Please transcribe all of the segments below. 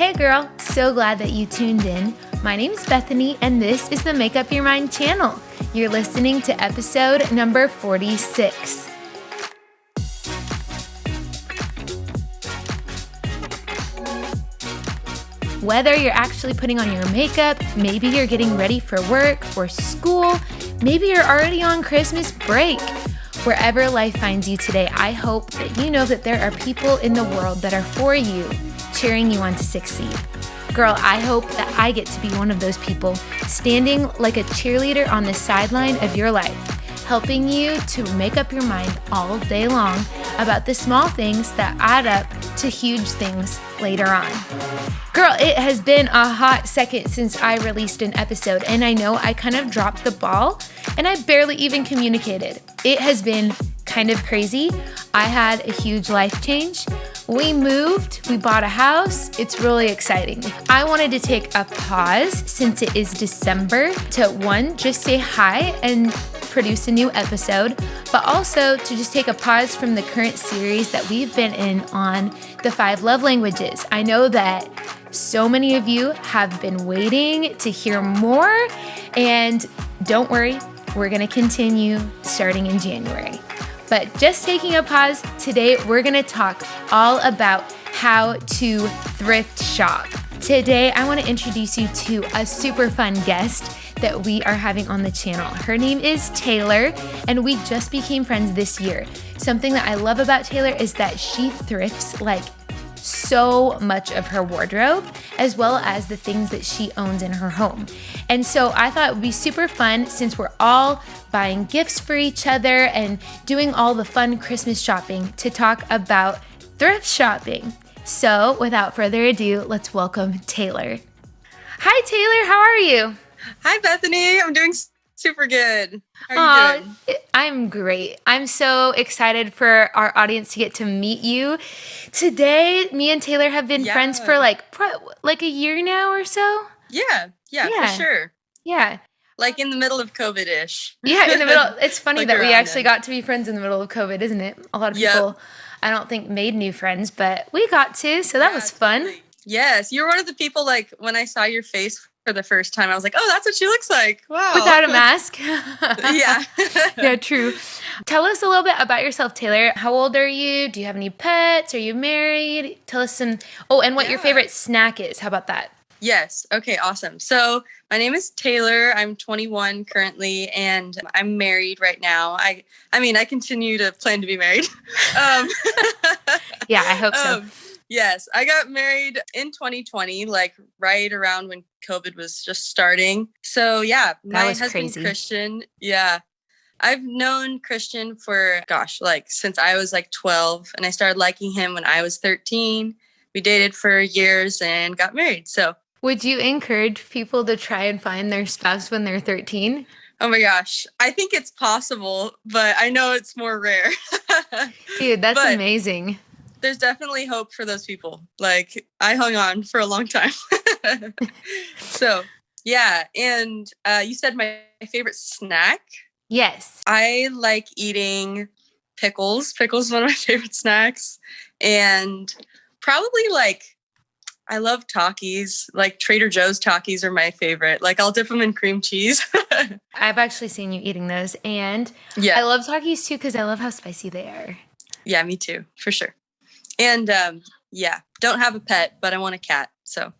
Hey girl, so glad that you tuned in. My name is Bethany and this is the Make Up Your Mind channel. You're listening to episode number 46. Whether you're actually putting on your makeup, maybe you're getting ready for work or school, maybe you're already on Christmas break. Wherever life finds you today, I hope that you know that there are people in the world that are for you, cheering you on to succeed. Girl, I hope that I get to be one of those people, standing like a cheerleader on the sideline of your life, helping you to make up your mind all day long about the small things that add up to huge things later on. Girl, it has been a hot second since I released an episode, and I know I kind of dropped the ball, and I barely even communicated. It has been kind of crazy. I had a huge life change. We moved, we bought a house. It's really exciting. I wanted to take a pause since it is December to one, just say hi and produce a new episode, but also to just take a pause from the current series that we've been in on the 5 love languages. I know that so many of you have been waiting to hear more, and don't worry, we're gonna continue starting in January. But just taking a pause, today we're gonna talk all about how to thrift shop. Today, I wanna introduce you to a super fun guest that we are having on the channel. Her name is Taylor, and we just became friends this year. Something that I love about Taylor is that she thrifts like so much of her wardrobe, as well as the things that she owns in her home. And so I thought it would be super fun, since we're all buying gifts for each other and doing all the fun Christmas shopping, to talk about thrift shopping. So without further ado, let's welcome Taylor. Hi Taylor, how are you? Hi Bethany, I'm doing super good. How are you doing? I'm great. I'm so excited for our audience to get to meet you. Today, me and Taylor have been friends for like a year now or so. Yeah, for sure. Yeah. Like in the middle of COVID-ish. Yeah, in the middle. It's funny Like that we actually got to be friends in the middle of COVID, isn't it? A lot of people, I don't think, made new friends, but we got to, so that was fun. Totally. Yes, you're one of the people, like, when I saw your face for the first time, I was like, oh, that's what she looks like. Wow. Without a mask. Yeah. Yeah, true. Tell us a little bit about yourself, Taylor. How old are you? Do you have any pets? Are you married? Tell us some, and what your favorite snack is. How about that? Yes. Okay, awesome. So my name is Taylor. I'm 21 currently, and I'm married right now. I continue to plan to be married. Yeah, I hope so. Yes, I got married in 2020, like right around when COVID was just starting. So yeah, my husband's crazy. Christian. Yeah. I've known Christian for, since I was like 12, and I started liking him when I was 13. We dated for years and got married. So would you encourage people to try and find their spouse when they're 13? Oh my gosh. I think it's possible, but I know it's more rare. Dude, that's amazing. There's definitely hope for those people. Like, I hung on for a long time. So, yeah. And you said my favorite snack? Yes. I like eating pickles. Pickles is one of my favorite snacks. And probably I love Takis. Like Trader Joe's Takis are my favorite. Like, I'll dip them in cream cheese. I've actually seen you eating those. And I love Takis too, because I love how spicy they are. Yeah, me too. For sure. And don't have a pet, but I want a cat. So.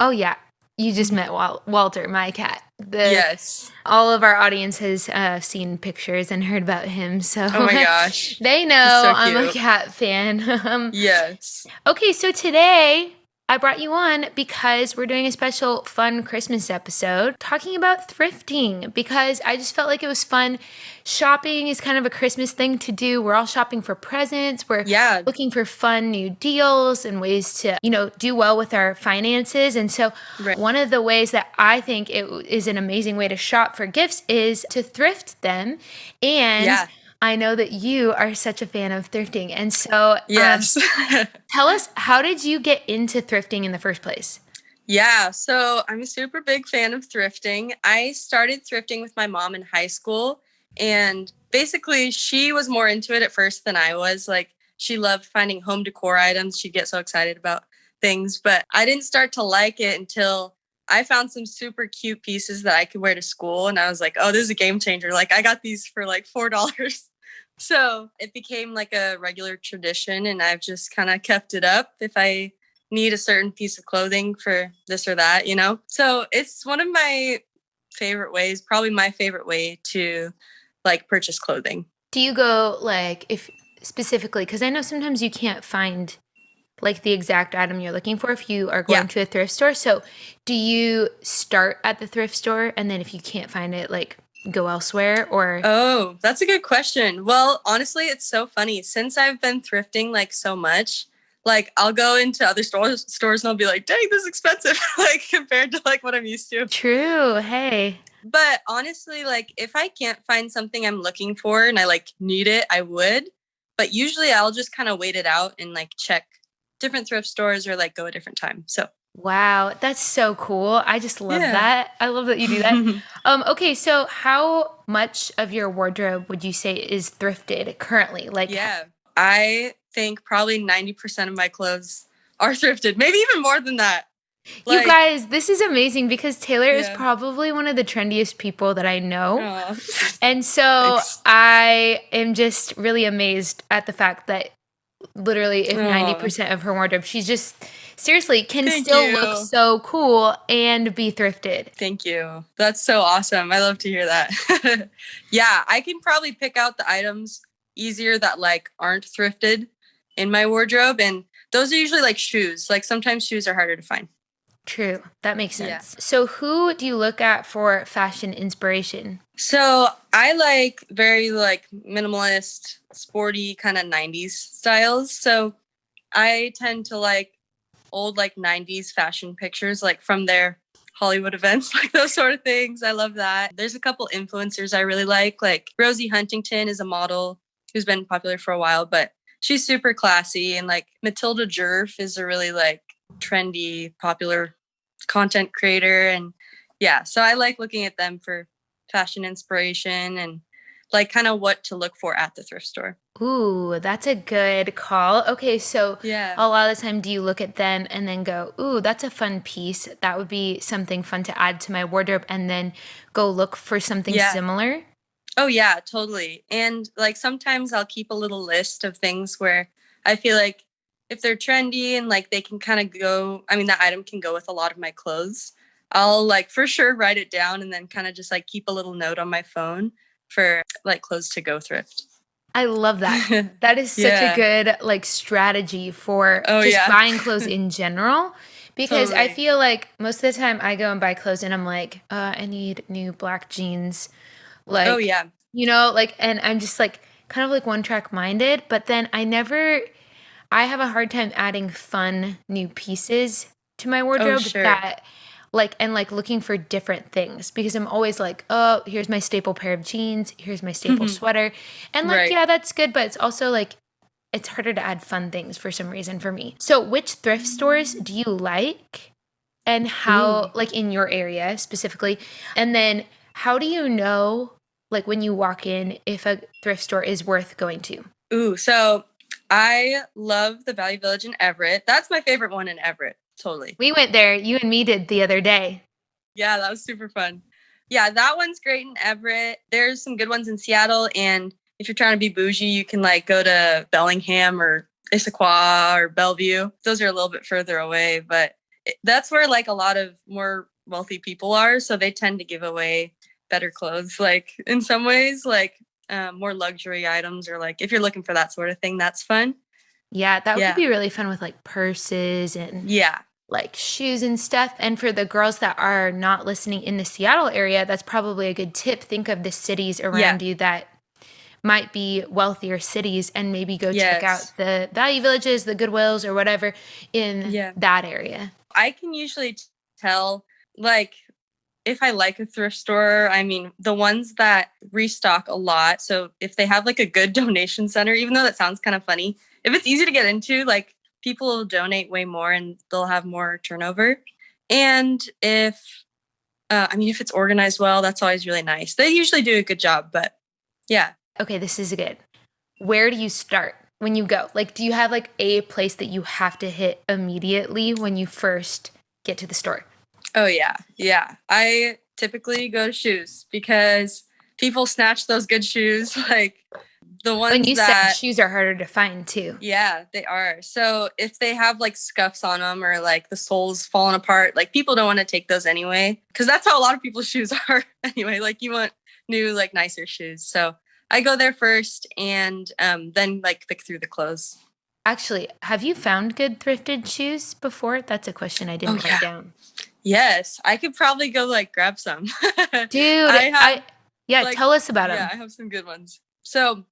Oh yeah, you just met Walter, my cat. Yes. All of our audience has seen pictures and heard about him, so oh my gosh, they know I'm a cat fan. Yes. Okay, so today I brought you on because we're doing a special fun Christmas episode talking about thrifting, because I just felt like it was fun. Shopping is kind of a Christmas thing to do. We're all shopping for presents. We're looking for fun new deals and ways to, do well with our finances. And so one of the ways that I think it is an amazing way to shop for gifts is to thrift them. And I know that you are such a fan of thrifting. And so tell us, how did you get into thrifting in the first place? Yeah, so I'm a super big fan of thrifting. I started thrifting with my mom in high school. And basically, she was more into it at first than I was. Like, she loved finding home decor items. She'd get so excited about things, but I didn't start to like it until I found some super cute pieces that I could wear to school. And I was like, oh, this is a game changer. Like I got these for like $4. So it became like a regular tradition, and I've just kind of kept it up if I need a certain piece of clothing for this or that, you know? So it's one of my favorite ways, probably my favorite way to like purchase clothing. Do you go like if specifically, because I know sometimes you can't find like the exact item you're looking for if you are going to a thrift store. So do you start at the thrift store and then if you can't find it, like go elsewhere or? Oh, that's a good question. Well, honestly, it's so funny. Since I've been thrifting like so much, like I'll go into other stores and I'll be like, dang, this is expensive, like compared to like what I'm used to. True. Hey. But honestly, like if I can't find something I'm looking for and I like need it, I would. But usually I'll just kind of wait it out and like check different thrift stores or like go a different time. So wow, that's so cool. I just love that. I love that you do that. Okay, so how much of your wardrobe would you say is thrifted currently? Like I think probably 90% of my clothes are thrifted, maybe even more than that. Like, you guys, this is amazing because Taylor is probably one of the trendiest people that I know. And so I am just really amazed at the fact that literally if 90% of her wardrobe, she's just seriously can look so cool and be thrifted. Thank you. That's so awesome. I love to hear that. Yeah, I can probably pick out the items easier that like aren't thrifted in my wardrobe. And those are usually like shoes. Like sometimes shoes are harder to find. True. That makes sense. Yeah. So who do you look at for fashion inspiration? So I like very like minimalist, sporty kind of 90s styles. So I tend to like old like 90s fashion pictures like from their Hollywood events, like those sort of things. I love that. There's a couple influencers I really like Rosie Huntington is a model who's been popular for a while, but she's super classy. And like Matilda Jerf is a really like trendy, popular content creator. And yeah, so I like looking at them for fashion inspiration and like kind of what to look for at the thrift store. Ooh, that's a good call. Okay, so a lot of the time do you look at them and then go, ooh, that's a fun piece. That would be something fun to add to my wardrobe, and then go look for something similar? Oh, yeah, totally. And like sometimes I'll keep a little list of things where I feel like if they're trendy and like they can kind of go, I mean, that item can go with a lot of my clothes. I'll like for sure write it down and then kind of just like keep a little note on my phone for like clothes to go thrift. I love that. That is such a good like strategy for buying clothes in general. Because I feel like most of the time I go and buy clothes and I'm like, I need new black jeans. Like, you know, like, and I'm just like kind of like one track minded, but then I have a hard time adding fun new pieces to my wardrobe that like, and like looking for different things because I'm always like, oh, here's my staple pair of jeans. Here's my staple sweater. And like, yeah, that's good. But it's also like, it's harder to add fun things for some reason for me. So which thrift stores do you like and how, like in your area specifically? And then how do you know, like when you walk in, if a thrift store is worth going to? Ooh, so I love the Value Village in Everett. That's my favorite one in Everett. Totally. We went there. You and me did the other day. Yeah, that was super fun. Yeah, that one's great in Everett. There's some good ones in Seattle. And if you're trying to be bougie, you can like go to Bellingham or Issaquah or Bellevue. Those are a little bit further away, but that's where like a lot of more wealthy people are. So they tend to give away better clothes, like in some ways, like more luxury items, or like if you're looking for that sort of thing, that's fun. Yeah, that would be really fun with like purses and like shoes and stuff. And for the girls that are not listening in the Seattle area, that's probably a good tip. Think of the cities around you that might be wealthier cities and maybe go check out the Value Villages, the Goodwills or whatever in that area. I can usually tell like if I like a thrift store, I mean, the ones that restock a lot. So if they have like a good donation center, even though that sounds kind of funny, if it's easy to get into, like people will donate way more and they'll have more turnover. And if it's organized well, that's always really nice. They usually do a good job, but yeah. Okay, this is good. Where do you start? when you go? Like, do you have like a place that you have to hit immediately when you first get to the store? Oh, yeah. Yeah. I typically go to shoes because people snatch those good shoes. Like the ones when you that said shoes are harder to find too. Yeah, they are. So if they have like scuffs on them or like the soles falling apart, like people don't want to take those anyway. Cause that's how a lot of people's shoes are anyway. Like you want new, like nicer shoes. So I go there first and then like pick through the clothes. Actually, have you found good thrifted shoes before? That's a question I didn't write down. Yes, I could probably go like grab some. Dude, tell us about them. Yeah, I have some good ones. So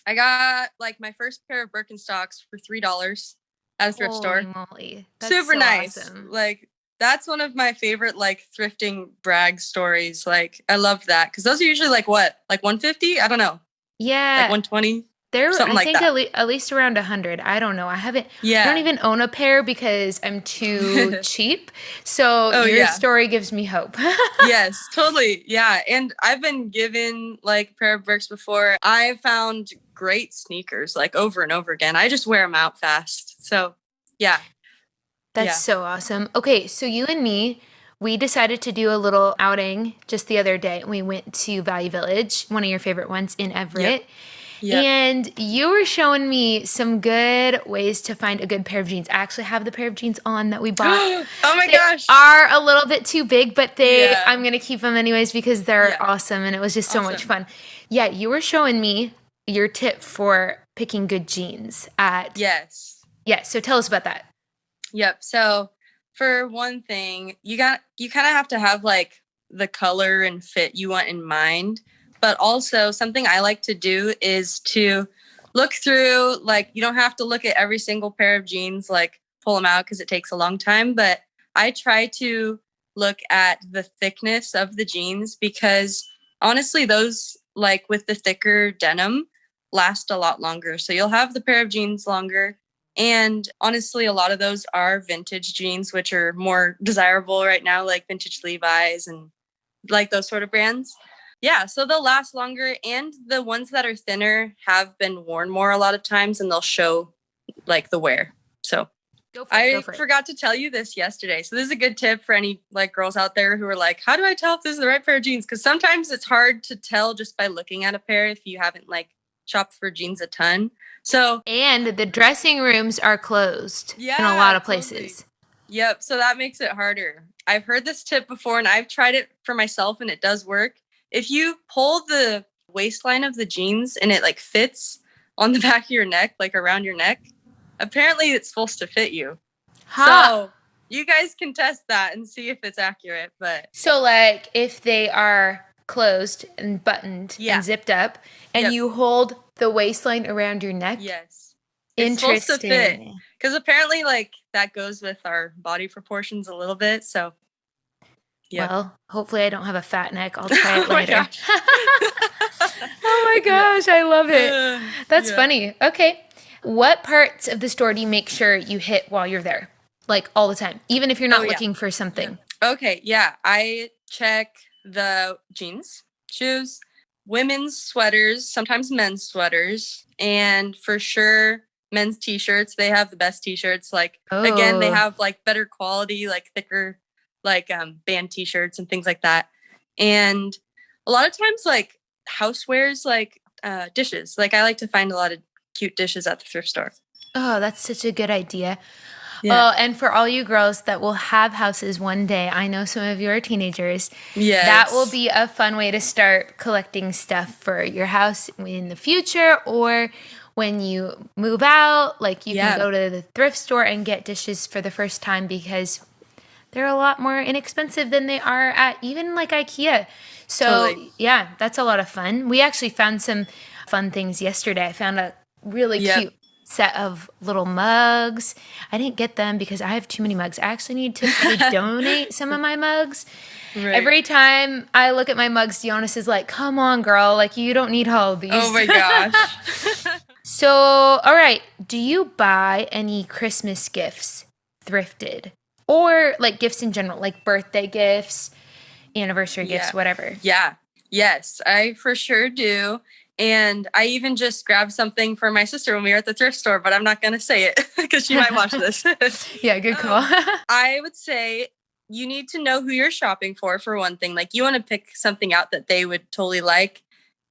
I got like my first pair of Birkenstocks for $3 at a thrift store. Holy moly. That's super so nice. Awesome. Like that's one of my favorite like thrifting brag stories. Like I love that because those are usually like what, like 150? I don't know. Yeah, like 120. They're, something I think, that. At least around 100. I don't know. I Yeah. don't even own a pair because I'm too cheap. So your story gives me hope. Yes, totally. Yeah. And I've been given like a pair of Birks before. I found great sneakers like over and over again. I just wear them out fast. So yeah. That's so awesome. Okay. So you and me, we decided to do a little outing just the other day. We went to Value Village, one of your favorite ones in Everett. Yep. And you were showing me some good ways to find a good pair of jeans. I actually have the pair of jeans on that we bought. Oh my gosh. They are a little bit too big, but I'm going to keep them anyways because they're awesome and it was just so much fun. Yeah, you were showing me your tip for picking good jeans at Yes. Yeah, so tell us about that. Yep. So for one thing, you kind of have to have like the color and fit you want in mind. But also something I like to do is to look through, like, you don't have to look at every single pair of jeans, like pull them out because it takes a long time. But I try to look at the thickness of the jeans because honestly, those like with the thicker denim last a lot longer. So you'll have the pair of jeans longer. And honestly, a lot of those are vintage jeans, which are more desirable right now, like vintage Levi's and like those sort of brands. Yeah, so they'll last longer, and the ones that are thinner have been worn more a lot of times, and they'll show like the wear. So I forgot to tell you this yesterday. So this is a good tip for any like girls out there who are like, how do I tell if this is the right pair of jeans? Because sometimes it's hard to tell just by looking at a pair if you haven't like shopped for jeans a ton. So and the dressing rooms are closed in a lot of places. Totally. Yep, so that makes it harder. I've heard this tip before, and I've tried it for myself, and it does work. If you pull the waistline of the jeans and it like fits on the back of your neck, like around your neck, apparently it's supposed to fit you. So you guys can test that and see if it's accurate. But so like if they are closed and buttoned and zipped up and you hold the waistline around your neck. Yes. It's supposed to fit. Because apparently like that goes with our body proportions a little bit. So well, hopefully I don't have a fat neck. I'll try it later. Oh my gosh, I love it. That's funny. Okay. What parts of the store do you make sure you hit while you're there? Like all the time, even if you're not looking for something. Okay, I check the jeans, shoes, women's sweaters, sometimes men's sweaters, and for sure men's t-shirts. They have the best t-shirts. Like again, they have like better quality, like thicker like band t-shirts and things like that. And a lot of times like housewares, like dishes. Like I like to find a lot of cute dishes at the thrift store. Oh, that's such a good idea. Yeah. Oh, and for all you girls that will have houses one day, I know some of you are teenagers. Yes. That will be a fun way to start collecting stuff for your house in the future, or when you move out, like you can go to the thrift store and get dishes for the first time because they're a lot more inexpensive than they are at even like IKEA. So that's a lot of fun. We actually found some fun things yesterday. I found a really cute set of little mugs. I didn't get them because I have too many mugs. I actually need to donate some of my mugs. Right. Every time I look at my mugs, Jonas is like, come on, girl. Like, you don't need all of these. Oh, my gosh. So, all right. Do you buy any Christmas gifts thrifted? Or, like, gifts in general, like birthday gifts, anniversary gifts, whatever? Yeah. Yes, I for sure do. And I even just grabbed something for my sister when we were at the thrift store, but I'm not going to say it because she might watch this. Yeah, good call. I would say you need to know who you're shopping for one thing. Like, you want to pick something out that they would totally like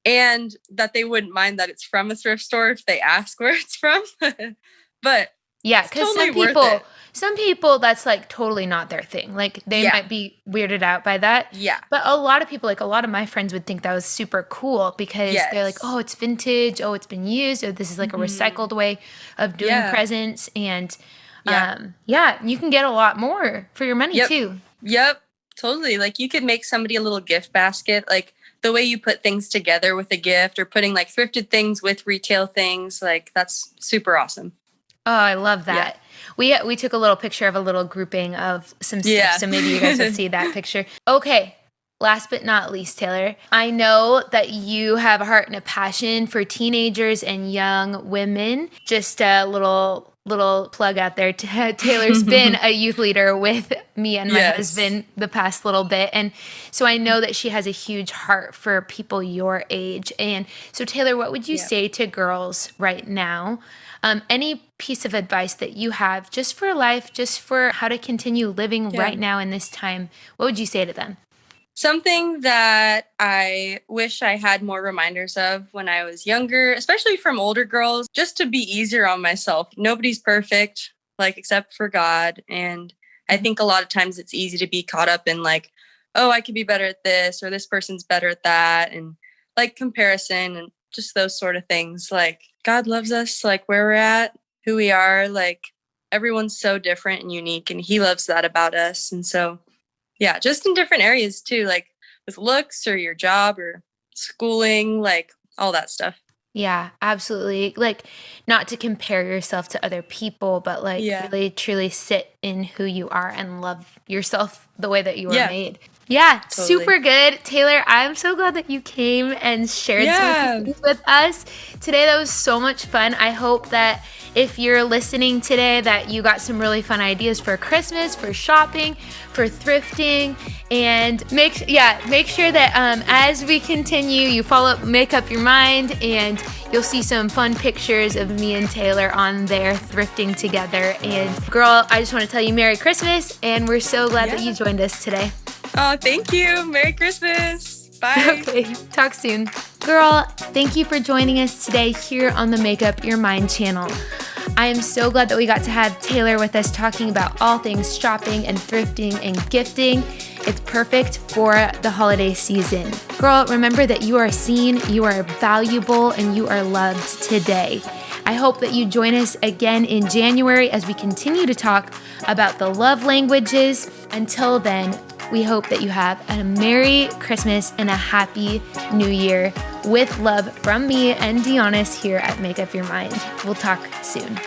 and that they wouldn't mind that it's from a thrift store if they ask where it's from. But yeah, because totally some people, that's like totally not their thing. Like, they might be weirded out by that. Yeah. But a lot of people, like a lot of my friends would think that was super cool because they're like, oh, it's vintage. Oh, it's been used. Or this is like a recycled way of doing presents. And you can get a lot more for your money too. Yep, totally. Like, you could make somebody a little gift basket. Like, the way you put things together with a gift, or putting like thrifted things with retail things, like, that's super awesome. Oh, I love that. Yeah. We took a little picture of a little grouping of some stuff, so maybe you guys will see that picture. Okay, last but not least, Taylor, I know that you have a heart and a passion for teenagers and young women. Just a little plug out there. Taylor's been a youth leader with me and my husband the past little bit. And so I know that she has a huge heart for people your age. And so, Taylor, what would you say to girls right now? Any piece of advice that you have just for life, just for how to continue living right now in this time, what would you say to them? Something that I wish I had more reminders of when I was younger, especially from older girls, just to be easier on myself. Nobody's perfect, like, except for God. And I think a lot of times it's easy to be caught up in like, oh, I could be better at this, or this person's better at that. And like comparison and just those sort of things. Like, God loves us, like where we're at, who we are. Like, everyone's so different and unique, and He loves that about us. And so, yeah, just in different areas too, like with looks or your job or schooling, like all that stuff. Yeah, absolutely. Like, not to compare yourself to other people, but like really truly sit in who you are and love yourself the way that you were made. Yeah, totally. Super good. Taylor, I'm so glad that you came and shared some things with us today. That was so much fun. I hope that if you're listening today that you got some really fun ideas for Christmas, for shopping, for thrifting, and make sure that as we continue, you make up your mind, and you'll see some fun pictures of me and Taylor on there thrifting together. And girl, I just want to tell you Merry Christmas, and we're so glad that you joined us today. Oh, thank you. Merry Christmas. Bye. Okay, talk soon. Girl, thank you for joining us today here on the Make Up Your Mind channel. I am so glad that we got to have Taylor with us talking about all things shopping and thrifting and gifting. It's perfect for the holiday season. Girl, remember that you are seen, you are valuable, and you are loved today. I hope that you join us again in January as we continue to talk about the love languages. Until then, we hope that you have a Merry Christmas and a Happy New Year with love from me and Deonis here at Make Up Your Mind. We'll talk soon.